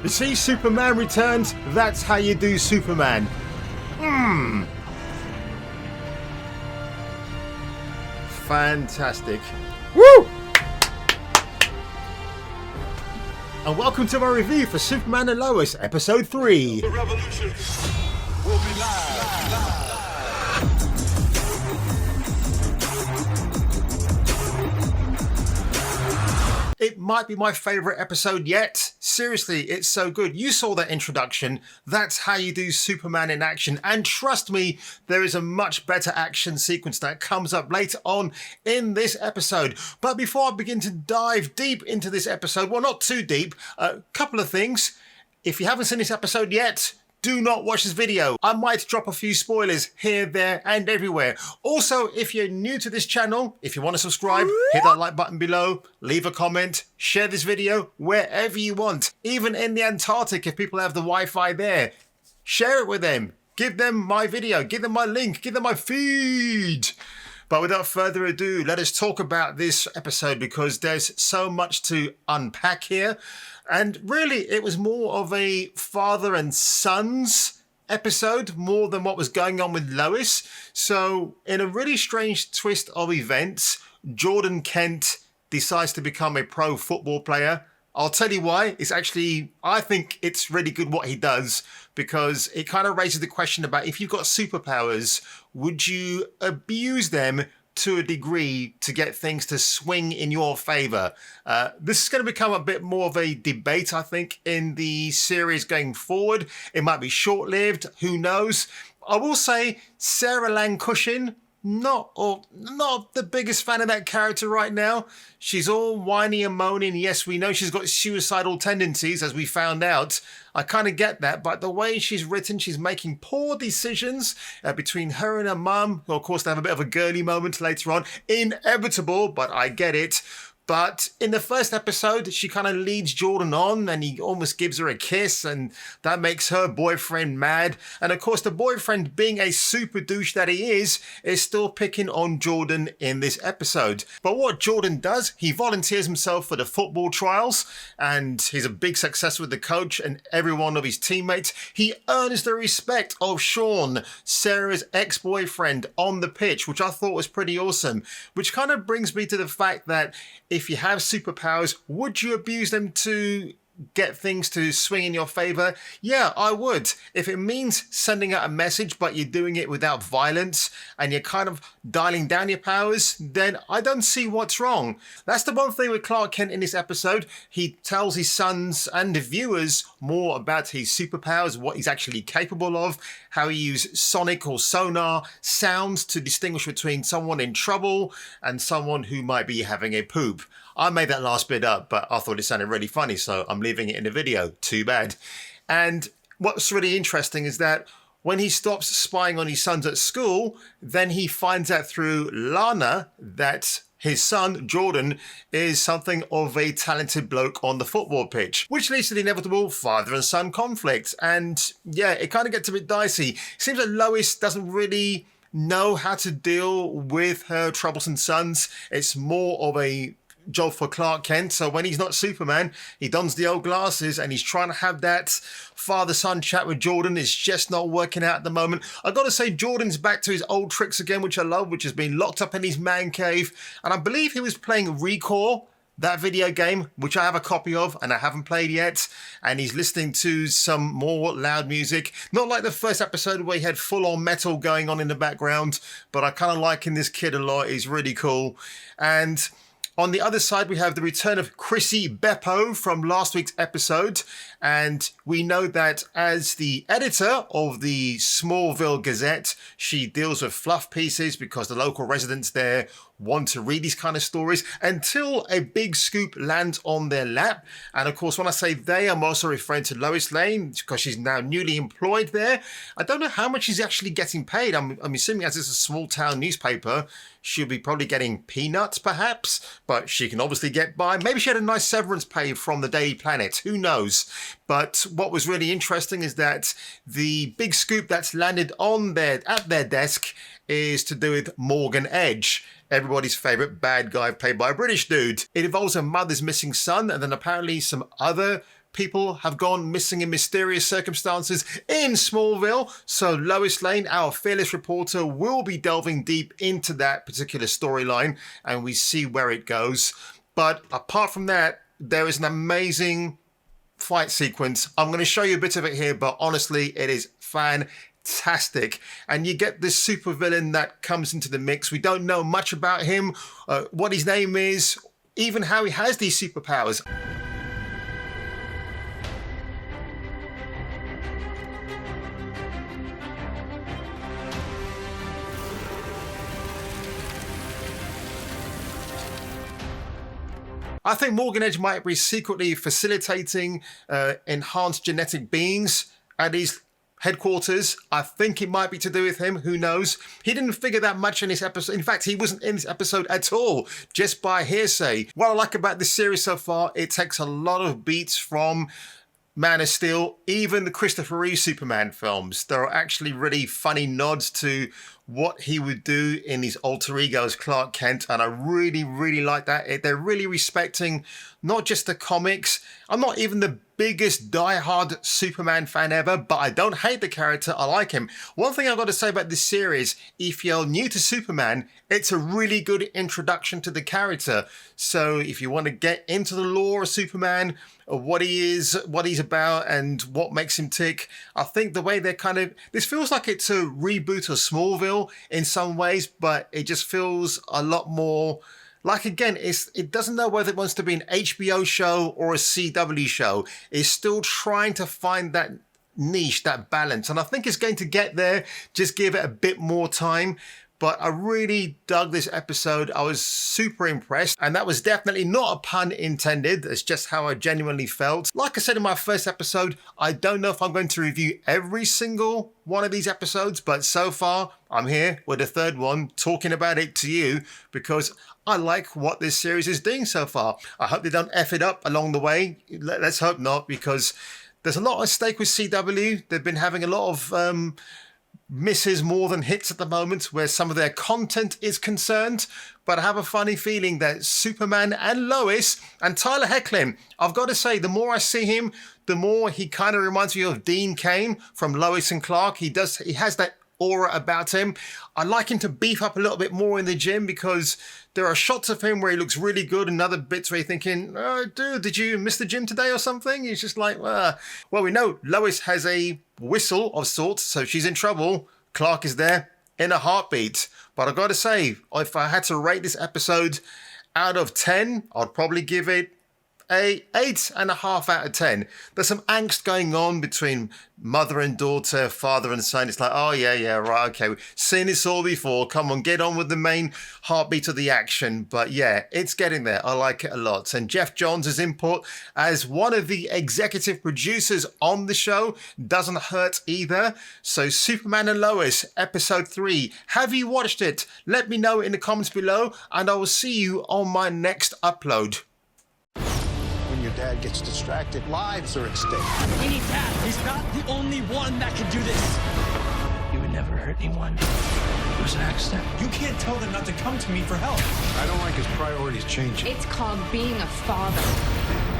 You see, Superman returns. That's how you do Superman. Fantastic. Woo! And welcome to my review for Superman and Lois, episode 3. The revolution will be live. It might be my favourite episode yet. Seriously, it's so good. You saw that introduction. That's how you do Superman in action. And trust me, there is a much better action sequence that comes up later on in this episode. But before I begin to dive deep into this episode, well, not too deep, a couple of things. If you haven't seen this episode yet, do not watch this video. I might drop a few spoilers here, there, and everywhere. Also, if you're new to this channel, if you want to subscribe, hit that like button below, leave a comment, share this video wherever you want. Even in the Antarctic, if people have the Wi-Fi there, share it with them. Give them my video, give them my link, give them my feed. But without further ado, let us talk about this episode because there's so much to unpack here. And really, it was more of a father and sons episode, more than what was going on with Lois. So, in a really strange twist of events, Jordan Kent decides to become a pro football player. I'll tell you why. I think it's really good what he does because it kind of raises the question about if you've got superpowers, would you abuse them to a degree to get things to swing in your favor? This is going to become a bit more of a debate, I think, in the series going forward. It might be short-lived, who knows? I will say Sarah Lancushion, not the biggest fan of that character right now. She's all whiny and moaning. Yes, we know she's got suicidal tendencies, as we found out. I kind of get that, but the way she's written, she's making poor decisions between her and her mum. Well, of course, they have a bit of a girly moment later on. Inevitable, but I get it. But in the first episode, she kind of leads Jordan on and he almost gives her a kiss and that makes her boyfriend mad. And of course, the boyfriend, being a super douche that he is still picking on Jordan in this episode. But what Jordan does, he volunteers himself for the football trials and he's a big success with the coach and every one of his teammates. He earns the respect of Sean, Sarah's ex-boyfriend, on the pitch, which I thought was pretty awesome. Which kind of brings me to the fact that if you have superpowers, would you abuse them to get things to swing in your favor? Yeah, I would. If it means sending out a message, but you're doing it without violence and you're kind of dialing down your powers, then I don't see what's wrong. That's the one thing with Clark Kent in this episode. He tells his sons and the viewers more about his superpowers, what he's actually capable of, how he uses sonic or sonar sounds to distinguish between someone in trouble and someone who might be having a poop. I made that last bit up, but I thought it sounded really funny, so I'm leaving it in the video. Too bad. And what's really interesting is that when he stops spying on his sons at school, then he finds out through Lana that his son, Jordan, is something of a talented bloke on the football pitch, which leads to the inevitable father and son conflict. And yeah, it kind of gets a bit dicey. It seems that Lois doesn't really know how to deal with her troublesome sons. It's more of a job for Clark Kent. So when he's not Superman, he dons the old glasses and he's trying to have that father-son chat with Jordan. It's just not working out at the moment. I got to say, Jordan's back to his old tricks again, which I love, which has been locked up in his man cave. And I believe he was playing Recall, that video game, which I have a copy of and I haven't played yet. And he's listening to some more loud music. Not like the first episode where he had full-on metal going on in the background, but I kind of liking this kid a lot. He's really cool. And on the other side, we have the return of Chrissy Beppo from last week's episode. And we know that as the editor of the Smallville Gazette, she deals with fluff pieces because the local residents there want to read these kind of stories until a big scoop lands on their lap. And of course, when I say they, I'm also referring to Lois Lane because she's now newly employed there. I don't know how much she's actually getting paid. I'm assuming as it's a small town newspaper, she'll be probably getting peanuts perhaps, but she can obviously get by. Maybe she had a nice severance pay from the Daily Planet, who knows? But what was really interesting is that the big scoop that's landed at their desk is to do with Morgan Edge, everybody's favourite bad guy played by a British dude. It involves a mother's missing son and then apparently some other people have gone missing in mysterious circumstances in Smallville. So Lois Lane, our fearless reporter, will be delving deep into that particular storyline, and we see where it goes. But apart from that, there is an amazing fight sequence. I'm going to show you a bit of it here, but honestly, it is fantastic. And you get this supervillain that comes into the mix. We don't know much about him, what his name is, even how he has these superpowers. I think Morgan Edge might be secretly facilitating enhanced genetic beings at his headquarters. I think it might be to do with him. Who knows? He didn't figure that much in this episode. In fact, he wasn't in this episode at all, just by hearsay. What I like about this series so far, it takes a lot of beats from Man of Steel, even the Christopher Reeve Superman films. There are actually really funny nods to what he would do in his alter ego as Clark Kent, and I really, really like that. They're really respecting not just the comics. I'm not even the biggest diehard Superman fan ever, but I don't hate the character. I like him. One thing I've got to say about this series, if you're new to Superman, it's a really good introduction to the character. So if you want to get into the lore of Superman, what he is, what he's about, and what makes him tick, I think the way they're this feels like it's a reboot of Smallville in some ways, but it just feels a lot more like, again, it doesn't know whether it wants to be an HBO show or a CW show. It's still trying to find that niche, that balance, and I think it's going to get there. Just give it a bit more time. But I really dug this episode. I was super impressed. And that was definitely not a pun intended. It's just how I genuinely felt. Like I said in my first episode, I don't know if I'm going to review every single one of these episodes. But so far, I'm here with the third one talking about it to you because I like what this series is doing so far. I hope they don't F it up along the way. Let's hope not, because there's a lot at stake with CW. They've been having a lot of misses more than hits at the moment where some of their content is concerned. But I have a funny feeling that Superman and Lois and Tyler Hoechlin, I've got to say, the more I see him, the more he kind of reminds me of Dean Cain from Lois and Clark. He has that aura about him. I'd like him to beef up a little bit more in the gym, because there are shots of him where he looks really good and other bits where you're thinking, oh, dude, did you miss the gym today or something? He's just like, well, we know Lois has a whistle of sorts, so she's in trouble. Clark is there in a heartbeat. But I've got to say, if I had to rate this episode out of 10, I'd probably give it a 8.5 out of 10. There's some angst going on between mother and daughter, father and son. It's like, oh yeah, right, okay, we've seen this all before. Come on, get on with the main heartbeat of the action. But yeah, it's getting there. I like it a lot. And Jeff Johns' input as one of the executive producers on the show doesn't hurt either. So Superman and Lois, episode 3. Have you watched it? Let me know in the comments below, and I will see you on my next upload. When your dad gets distracted, lives are at stake. Any dad, he's not the only one that can do this. You would never hurt anyone. It was an accident. You can't tell them not to come to me for help. I don't like his priorities changing. It's called being a father.